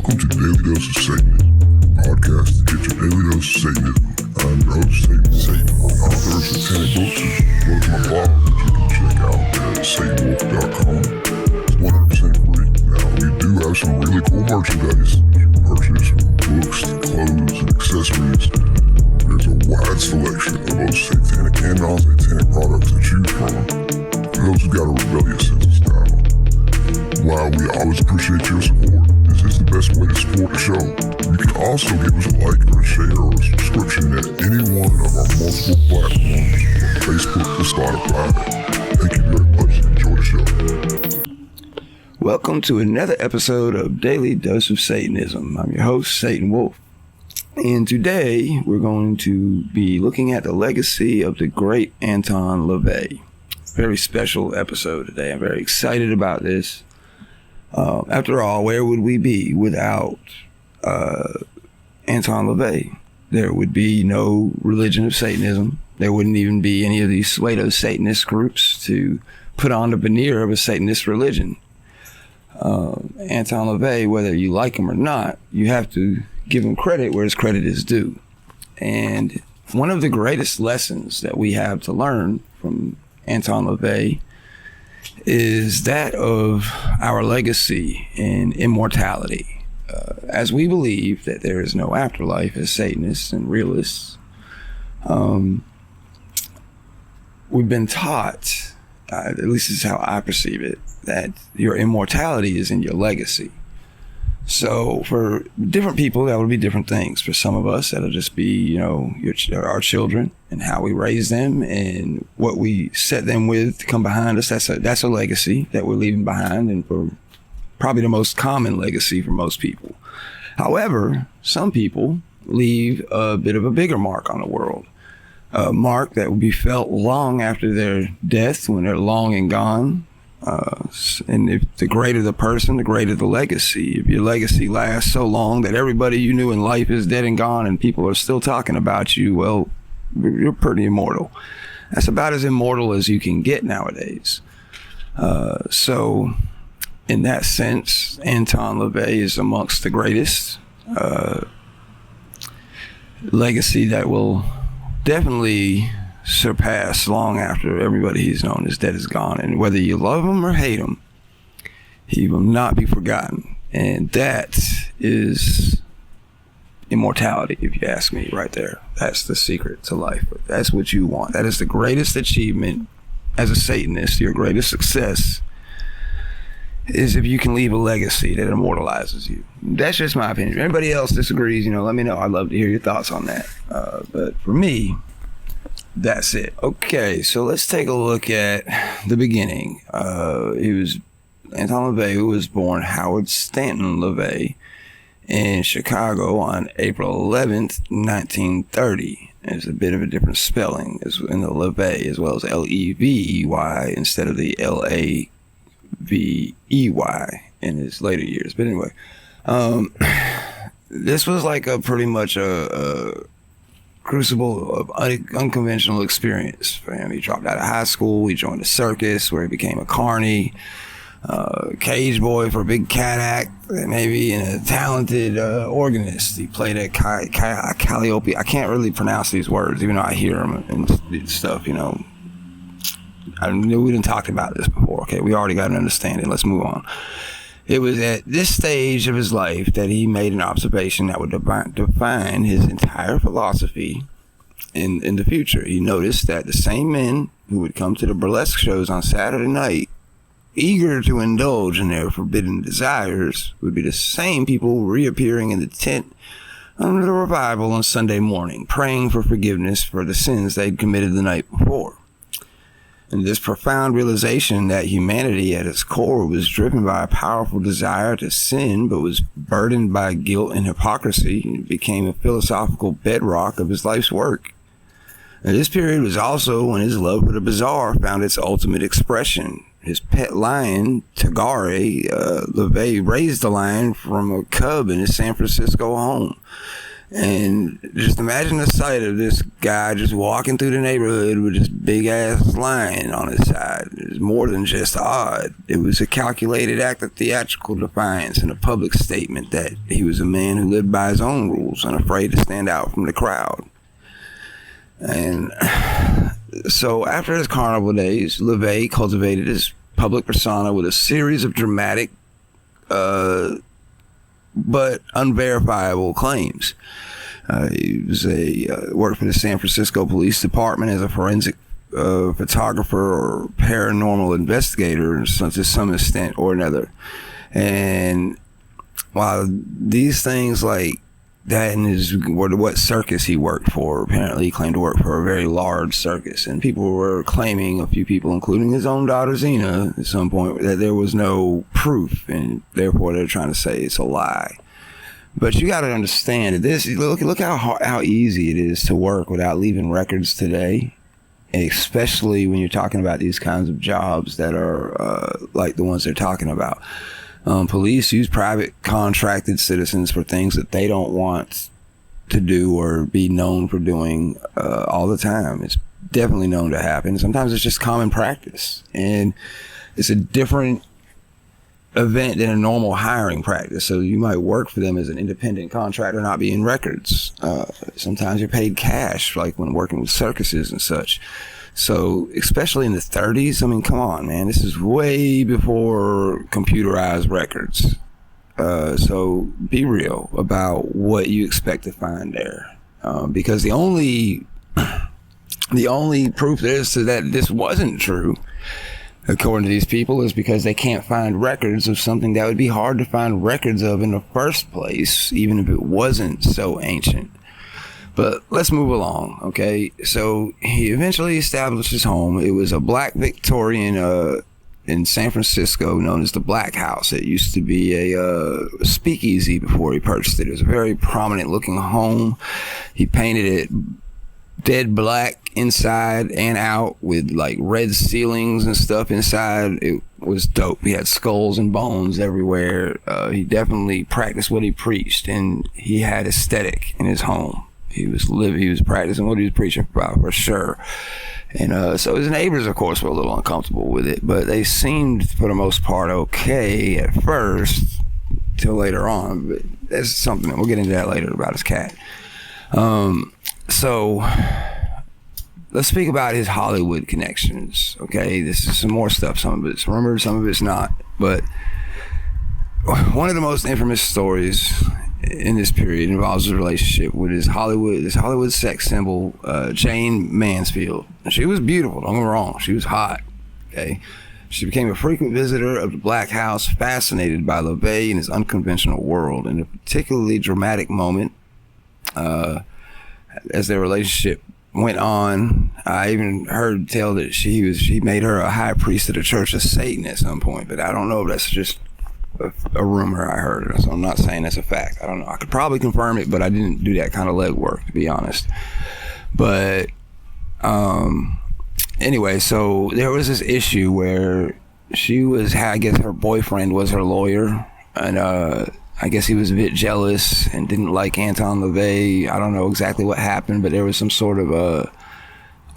Welcome to Daily Dose of Satanism, podcast to get your daily dose of Satanism. I'm your host, Satan. I'm the author of satanic books as well as my blog that you can check out at satanwolf.com. It's 100% free. Now, we do have some really cool merchandise you can purchase, from books to clothes and accessories. There's a wide selection of both satanic and non-satanic products to choose from for those who've got a rebellious sense of style. While we always appreciate your support, this is the best way to support the show. You can also give us a like or a share or a subscription at any one of our multiple platforms, from Facebook to Spotify. Thank you very much. Enjoy the show. Welcome to another episode of Daily Dose of Satanism. I'm your host, Satan Wolf. And today we're going to be looking at the legacy of the great Anton LaVey. Very special episode today. I'm very excited about this. After all, where would we be without Anton LaVey? There would be no religion of Satanism. There wouldn't even be any of these pseudo-Satanist groups to put on the veneer of a Satanist religion. Anton LaVey, whether you like him or not, you have to give him credit where his credit is due. And one of the greatest lessons that we have to learn from Anton LaVey is that of our legacy in immortality. As we believe that there is no afterlife as Satanists and realists, we've been taught, at least this is how I perceive it, that your immortality is in your legacy. So for different people, that would be different things. For some of us, that'll just be, our children and how we raise them and what we set them with to come behind us. That's a legacy that we're leaving behind, and for probably the most common legacy for most people. However, some people leave a bit of a bigger mark on the world, a mark that will be felt long after their death, when they're long and gone. And if the greater the person, the greater the legacy. If your legacy lasts so long that everybody you knew in life is dead and gone and people are still talking about you, well, you're pretty immortal. That's about as immortal as you can get nowadays. So in that sense, Anton LaVey is amongst the greatest. Legacy that will definitely surpass long after everybody he's known is dead is gone. And whether you love him or hate him, he will not be forgotten. And that is immortality, if you ask me, right there. That's the secret to life. That's what you want. That is the greatest achievement as a Satanist. Your greatest success is if you can leave a legacy that immortalizes you. That's just my opinion. If anybody else disagrees, let me know. I'd love to hear your thoughts on that. But for me, that's it. Okay, so let's take a look at the beginning. He was Anton LaVey, who was born Howard Stanton LaVey in Chicago on April 11th, 1930. There's a bit of a different spelling in the LaVey, as well as Levey instead of the Lavey in his later years. But anyway, this was like pretty much a crucible of unconventional experience for him. He dropped out of high school. He joined a circus where he became a carny, cage boy for a big cat act, maybe, and a talented organist. He played at Calliope. I can't really pronounce these words, even though I hear them and stuff, I knew we didn't talk about this before. Okay, we already got an understanding. Let's move on. It was at this stage of his life that he made an observation that would define his entire philosophy in the future. He noticed that the same men who would come to the burlesque shows on Saturday night, eager to indulge in their forbidden desires, would be the same people reappearing in the tent under the revival on Sunday morning, praying for forgiveness for the sins they'd committed the night before. And this profound realization that humanity at its core was driven by a powerful desire to sin, but was burdened by guilt and hypocrisy, became a philosophical bedrock of his life's work. And this period was also when his love for the bizarre found its ultimate expression. His pet lion, Tagare, LaVey raised the lion from a cub in his San Francisco home. And just imagine the sight of this guy just walking through the neighborhood with this big ass lion on his side. It was more than just odd. It was a calculated act of theatrical defiance and a public statement that he was a man who lived by his own rules, unafraid to stand out from the crowd. And so after his carnival days, LaVey cultivated his public persona with a series of dramatic but unverifiable claims. He was worked for the San Francisco Police Department as a forensic photographer or paranormal investigator to some extent or another. And while these things like that and what circus he worked for, apparently he claimed to work for a very large circus, and people were claiming, a few people including his own daughter Zena at some point, that there was no proof, and therefore they're trying to say it's a lie. But you got to understand that this, look how easy it is to work without leaving records today, especially when you're talking about these kinds of jobs that are like the ones they're talking about. Police use private contracted citizens for things that they don't want to do or be known for doing all the time. It's definitely known to happen. Sometimes it's just common practice, and it's a different event than a normal hiring practice. So you might work for them as an independent contractor, not be in records. Sometimes you're paid cash, like when working with circuses and such. So, especially in the 30s, I mean, come on, man. This is way before computerized records. So be real about what you expect to find there. Because the only proof there is that this wasn't true, according to these people, is because they can't find records of something that would be hard to find records of in the first place, even if it wasn't so ancient. But let's move along, okay? So he eventually established his home. It was a black Victorian in San Francisco known as the Black House. It used to be a speakeasy before he purchased it. It was a very prominent looking home. He painted it dead black inside and out with like red ceilings and stuff inside. It was dope. He had skulls and bones everywhere. He definitely practiced what he preached, and he had aesthetic in his home. He was practicing what he was preaching about, for sure. And so his neighbors, of course, were a little uncomfortable with it, but they seemed, for the most part, okay at first, till later on. But that's something, we'll get into that later about his cat. So let's speak about his Hollywood connections, okay? This is some more stuff. Some of it's rumored, some of it's not. But one of the most infamous stories in this period involves his relationship with this Hollywood sex symbol, Jane Mansfield. She was beautiful, don't get me wrong. She was hot, okay? She became a frequent visitor of the Black House, fascinated by LaVey and his unconventional world. In a particularly dramatic moment, as their relationship went on, I even heard tell that he made her a high priest of the Church of Satan at some point, but I don't know if that's just a rumor I heard, so I'm not saying that's a fact. I don't know. I could probably confirm it, but I didn't do that kind of legwork, to be honest. But anyway, so there was this issue where I guess her boyfriend was her lawyer, and I guess he was a bit jealous and didn't like Anton LaVey. I don't know exactly what happened, but there was some sort of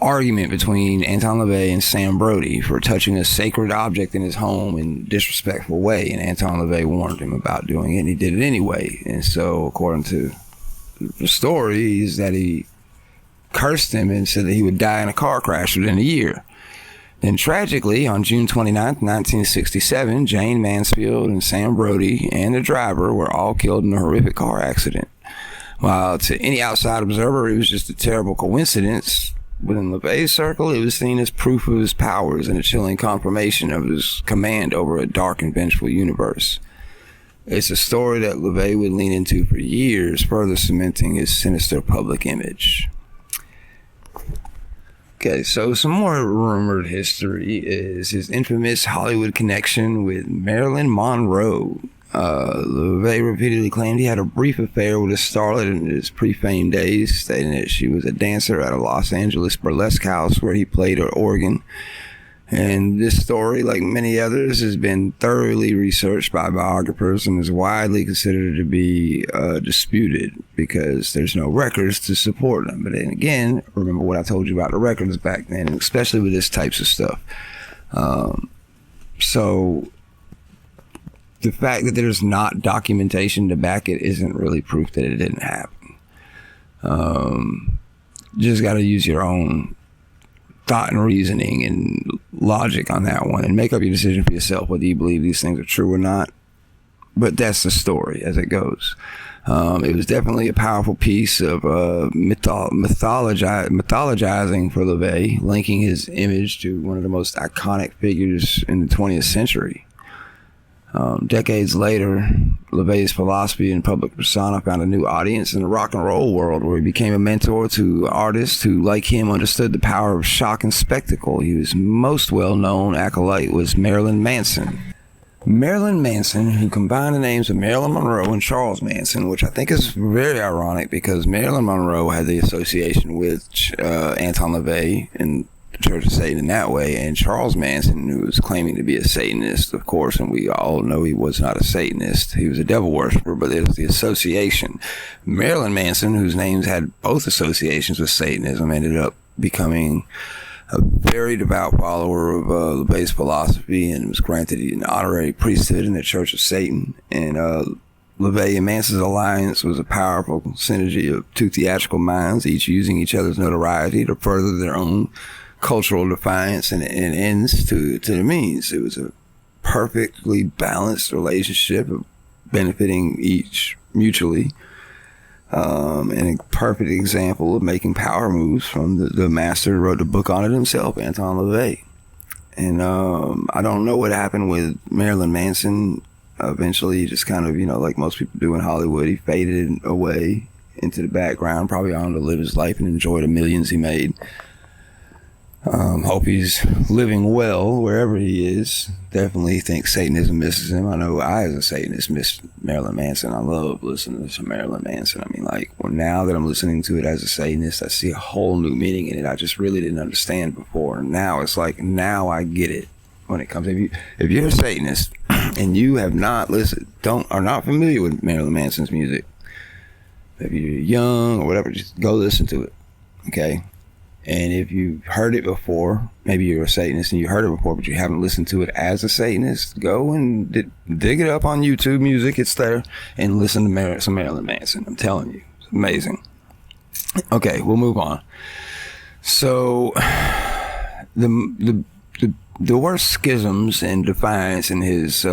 argument between Anton LaVey and Sam Brody for touching a sacred object in his home in a disrespectful way, and Anton LaVey warned him about doing it, and he did it anyway. And so, according to the story, is that he cursed him and said that he would die in a car crash within a year. Then tragically, on June 29th, 1967, Jane Mansfield and Sam Brody and the driver were all killed in a horrific car accident. While to any outside observer, it was just a terrible coincidence, within LaVey's circle, it was seen as proof of his powers and a chilling confirmation of his command over a dark and vengeful universe. It's a story that LaVey would lean into for years, further cementing his sinister public image. Okay, so some more rumored history is his infamous Hollywood connection with Marilyn Monroe. LaVey repeatedly claimed he had a brief affair with a starlet in his pre-fame days, stating that she was a dancer at a Los Angeles burlesque house where he played her organ. And this story, like many others, has been thoroughly researched by biographers and is widely considered to be disputed because there's no records to support them. But then again, remember what I told you about the records back then, and especially with this types of stuff. So the fact that there's not documentation to back it isn't really proof that it didn't happen. You just got to use your own thought and reasoning and logic on that one and make up your decision for yourself whether you believe these things are true or not. But that's the story as it goes. It was definitely a powerful piece of mythologizing for LaVey, linking his image to one of the most iconic figures in the 20th century. Decades later, LaVey's philosophy and public persona found a new audience in the rock and roll world, where he became a mentor to artists who, like him, understood the power of shock and spectacle. His most well-known acolyte was Marilyn Manson. Marilyn Manson, who combined the names of Marilyn Monroe and Charles Manson, which I think is very ironic because Marilyn Monroe had the association with Anton LaVey and the Church of Satan in that way, and Charles Manson, who was claiming to be a Satanist, of course, and we all know he was not a Satanist. He was a devil worshiper, but it was the association. Marilyn Manson, whose names had both associations with Satanism, ended up becoming a very devout follower of LaVey's philosophy and was granted an honorary priesthood in the Church of Satan. And LaVey and Manson's alliance was a powerful synergy of two theatrical minds, each using each other's notoriety to further their own cultural defiance and ends to the means. It was a perfectly balanced relationship of benefiting each mutually, and a perfect example of making power moves from the master who wrote the book on it himself, Anton LaVey. And I don't know what happened with Marilyn Manson. Eventually, he just kind of, like most people do in Hollywood, he faded away into the background, probably on to live his life and enjoy the millions he made. Hope he's living well wherever he is. Definitely think Satanism misses him. I know I, as a Satanist, miss Marilyn Manson. I love listening to Marilyn Manson. I mean, now that I'm listening to it as a Satanist, I see a whole new meaning in it I just really didn't understand before. And now it's like, now I get it when it comes. If you're a Satanist and you have not listened, are not familiar with Marilyn Manson's music, if you're young or whatever, just go listen to it, okay? And if you've heard it before, maybe you're a Satanist and you heard it before, but you haven't listened to it as a Satanist, go and dig it up on YouTube Music. It's there, and listen to some Marilyn Manson. I'm telling you, it's amazing. Okay, we'll move on. So the worst schisms and defiance in his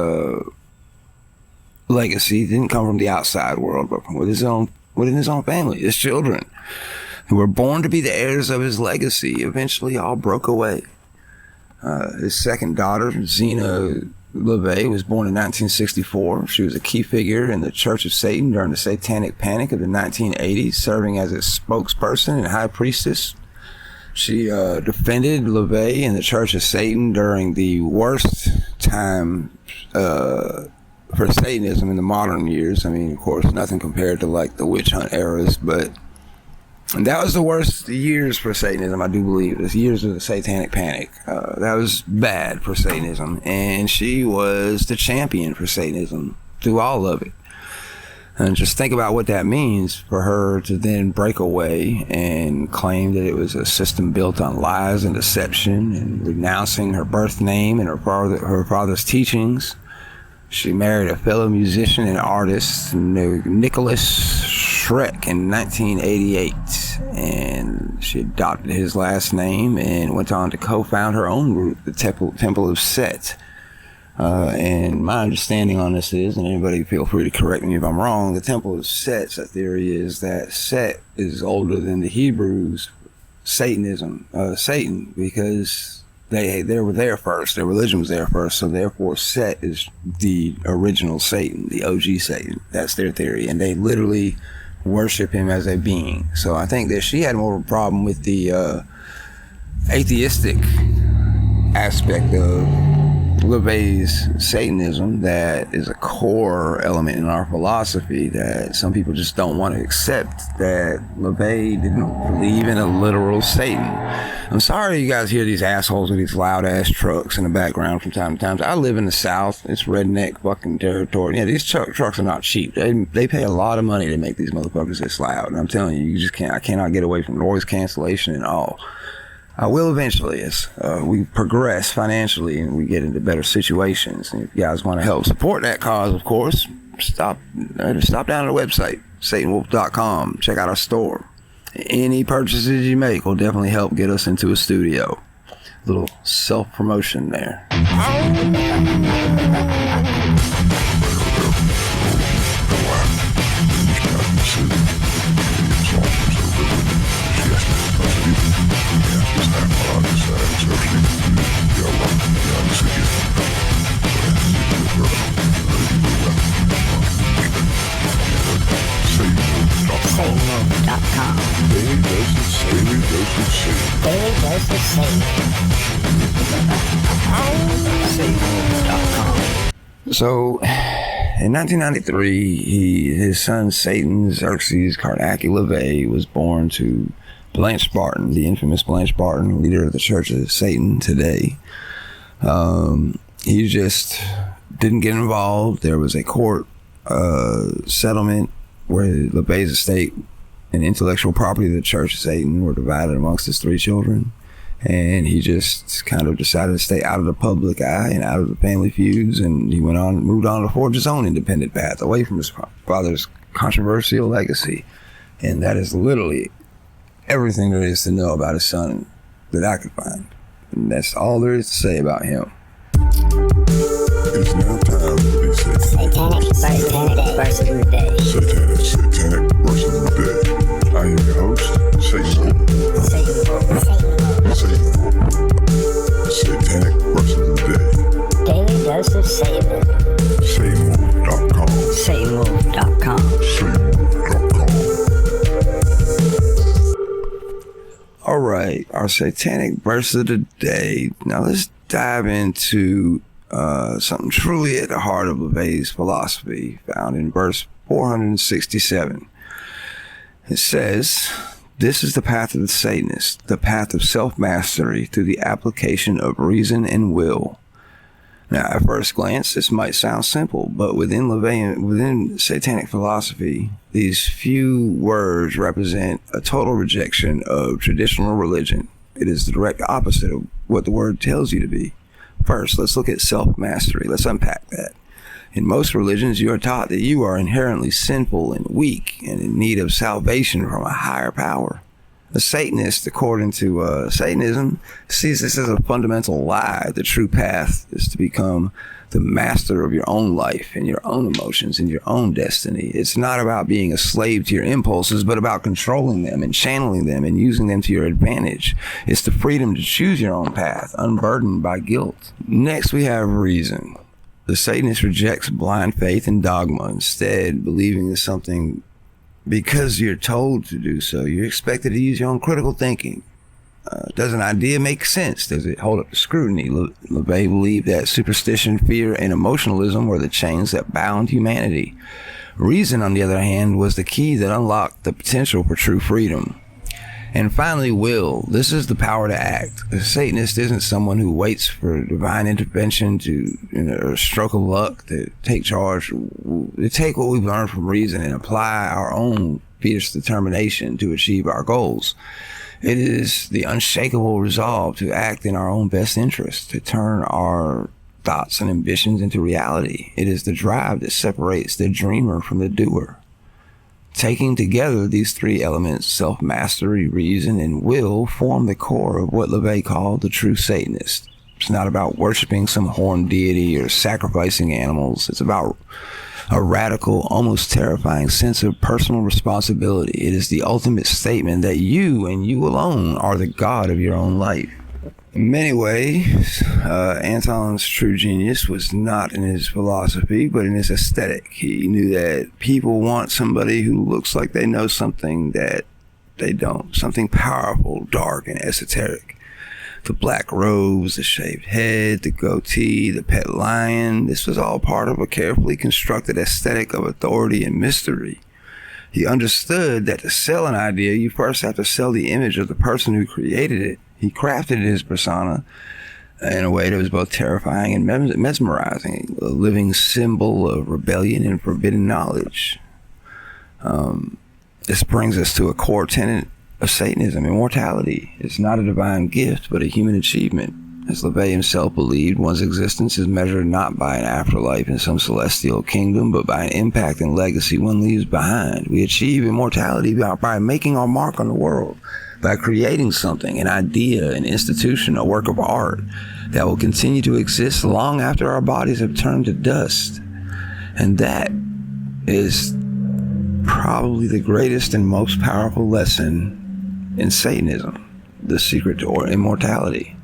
legacy didn't come from the outside world, but from within his own family, his children, who were born to be the heirs of his legacy, eventually all broke away. His second daughter, Zena LaVey, was born in 1964. She was a key figure in the Church of Satan during the Satanic Panic of the 1980s, serving as its spokesperson and high priestess. She defended LaVey and the Church of Satan during the worst time for Satanism in the modern years. I mean, of course, nothing compared to like the witch hunt eras, but that was the worst years for Satanism, I do believe. The years of the Satanic Panic. That was bad for Satanism. And she was the champion for Satanism through all of it. And just think about what that means for her to then break away and claim that it was a system built on lies and deception, and renouncing her birth name and her father's teachings. She married a fellow musician and artist, Nicholas Shrek, in 1988, and she adopted his last name and went on to co-found her own group, the Temple of Set. And my understanding on this is, and anybody feel free to correct me if I'm wrong, the Temple of Set's theory is that Set is older than the Hebrews' Satan, because they were there first. Their religion was there first, so therefore Set is the original Satan, the OG Satan. That's their theory, and they literally worship him as a being. So I think that she had more of a problem with the atheistic aspect of LaVey's Satanism that is a core element in our philosophy that some people just don't want to accept, that LaVey didn't believe in a literal Satan. I'm sorry you guys hear these assholes with these loud ass trucks in the background from time to time. I live in the South. It's redneck fucking territory. Yeah, these trucks are not cheap. They pay a lot of money to make these motherfuckers this loud. And I'm telling you, I cannot get away from noise cancellation and all. I will eventually as we progress financially and we get into better situations. And if you guys want to help support that cause, of course, stop down at the website, satanwolf.com. Check out our store. Any purchases you make will definitely help get us into a studio. Little self-promotion there. SatanWolf.com. Daily dose of Satan. Daily dose of Satan. SatanWolf.com. So, in 1993, his son Satan Xerxes Carnac LaVey was born to Blanche Barton, the infamous Blanche Barton, leader of the Church of Satan today. He just didn't get involved. There was a court settlement where LaVey's estate and intellectual property of the Church of Satan were divided amongst his 3 children. And he just kind of decided to stay out of the public eye and out of the family feuds. And he moved on to forge his own independent path away from his father's controversial legacy. And that is literally everything there is to know about his son that I could find. And that's all there is to say about him. It's now time to be satanic. Satanic versus the day. Satanic versus the day. I am your host, Satan Wolf. Satan Wolf. Satanic versus the day. Daily dose of Satan. SatanWolf.com. SatanWolf.com. SatanWolf.com. All right, our satanic verse of the day. Now let's dive into something truly at the heart of LaVey's philosophy, found in verse 467. It says, "This is the path of the Satanist, the path of self-mastery through the application of reason and will." Now, at first glance, this might sound simple, but within satanic philosophy, these few words represent a total rejection of traditional religion. It is the direct opposite of what the word tells you to be. First, let's look at self-mastery. Let's unpack that. In most religions, you are taught that you are inherently sinful and weak and in need of salvation from a higher power. The Satanist, according to Satanism, sees this as a fundamental lie. The true path is to become the master of your own life and your own emotions and your own destiny. It's not about being a slave to your impulses, but about controlling them and channeling them and using them to your advantage. It's the freedom to choose your own path, unburdened by guilt. Next, we have reason. The Satanist rejects blind faith and dogma, instead believing in something because you're told to do so. You're expected to use your own critical thinking. Does an idea make sense? Does it hold up to scrutiny? LaVey believed that superstition, fear, and emotionalism were the chains that bound humanity. Reason, on the other hand, was the key that unlocked the potential for true freedom. And finally, will. This is the power to act. A Satanist isn't someone who waits for divine intervention or a stroke of luck to take charge. To take what we've learned from reason and apply our own fierce determination to achieve our goals. It is the unshakable resolve to act in our own best interest, to turn our thoughts and ambitions into reality. It is the drive that separates the dreamer from the doer. Taking together these 3 elements, self-mastery, reason, and will, form the core of what LaVey called the true Satanist. It's not about worshiping some horned deity or sacrificing animals. It's about a radical, almost terrifying sense of personal responsibility. It is the ultimate statement that you and you alone are the God of your own life. In many ways, Anton's true genius was not in his philosophy, but in his aesthetic. He knew that people want somebody who looks like they know something that they don't, something powerful, dark, and esoteric. The black robes, the shaved head, the goatee, the pet lion. This was all part of a carefully constructed aesthetic of authority and mystery. He understood that to sell an idea, you first have to sell the image of the person who created it. He crafted his persona in a way that was both terrifying and mesmerizing, a living symbol of rebellion and forbidden knowledge. This brings us to a core tenet of Satanism. Immortality is not a divine gift, but a human achievement. As LaVey himself believed, one's existence is measured not by an afterlife in some celestial kingdom, but by an impact and legacy one leaves behind. We achieve immortality by making our mark on the world, by creating something, an idea, an institution, a work of art that will continue to exist long after our bodies have turned to dust. And that is probably the greatest and most powerful lesson in Satanism, the secret to immortality.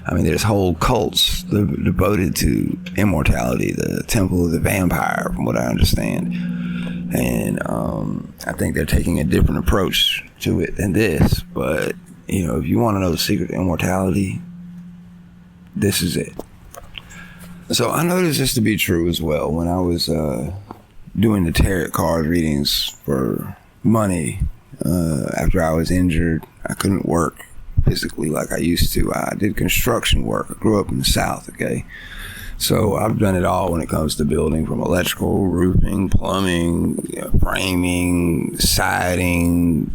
I mean, there's whole cults devoted to immortality, the Temple of the Vampire, from what I understand. And I think they're taking a different approach to it than this. But, you know, if you want to know the secret to immortality, this is it. So I noticed this to be true as well. When I was doing the tarot card readings for money, after I was injured, I couldn't work physically like I used to. I did construction work. I grew up in the South, okay? So I've done it all when it comes to building, from electrical, roofing, plumbing, framing, siding,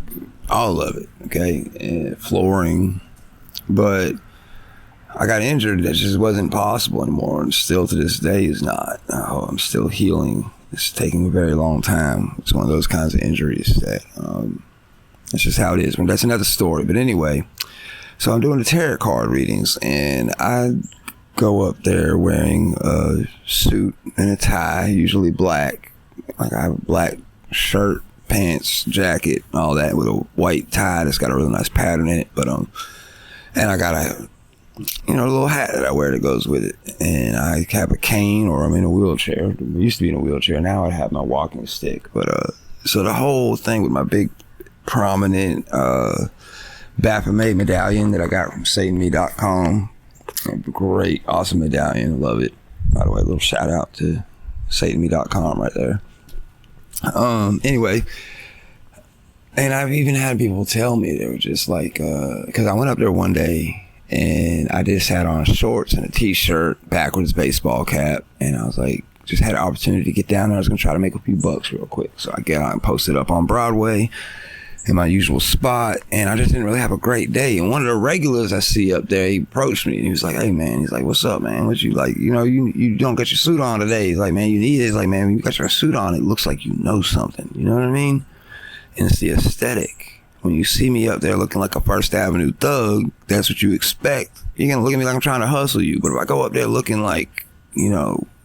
all of it, okay? And flooring. But I got injured. That just wasn't possible anymore, and still to this day is not. I'm still healing. It's taking a very long time. It's one of those kinds of injuries that that's just how it is. That's another story. But anyway, so I'm doing the tarot card readings, and I go up there wearing a suit and a tie, usually black. Like I have a black shirt, pants, jacket, all that, with a white tie that's got a really nice pattern in it. But and I got a little hat that I wear that goes with it. And I have a cane, or I'm in a wheelchair. I used to be in a wheelchair. Now I have my walking stick. But so the whole thing with my big prominent Baphomet medallion that I got from SatanMe.com. Great, awesome medallion. Love it. By the way, a little shout out to SatanMe.com right there. Anyway, and I've even had people tell me, they were just like, because I went up there one day and I just had on shorts and a t-shirt, backwards baseball cap, and I was like, just had an opportunity to get down there. I was gonna try to make a few bucks real quick. So I get on, posted up on Broadway in my usual spot, and I just didn't really have a great day. And one of the regulars I see up there, he approached me and he was like, "Hey man," he's like, "What's up, man? What you like? You don't got your suit on today." He's like, "Man, you need it." He's like, "Man, when you got your suit on, it looks like you know something." You know what I mean? And it's the aesthetic. When you see me up there looking like a First Avenue thug, that's what you expect. You're gonna look at me like I'm trying to hustle you. But if I go up there looking like,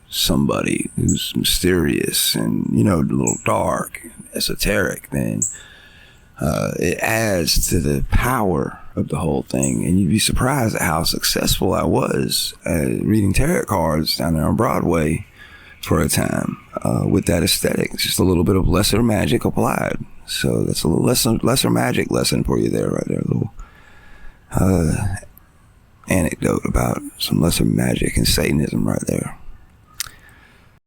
somebody who's mysterious and, a little dark, esoteric, then it adds to the power of the whole thing. And you'd be surprised at how successful I was at reading tarot cards down there on Broadway for a time with that aesthetic. It's just a little bit of lesser magic applied. So that's a little lesser magic lesson for you there, right there. A little anecdote about some lesser magic and Satanism right there.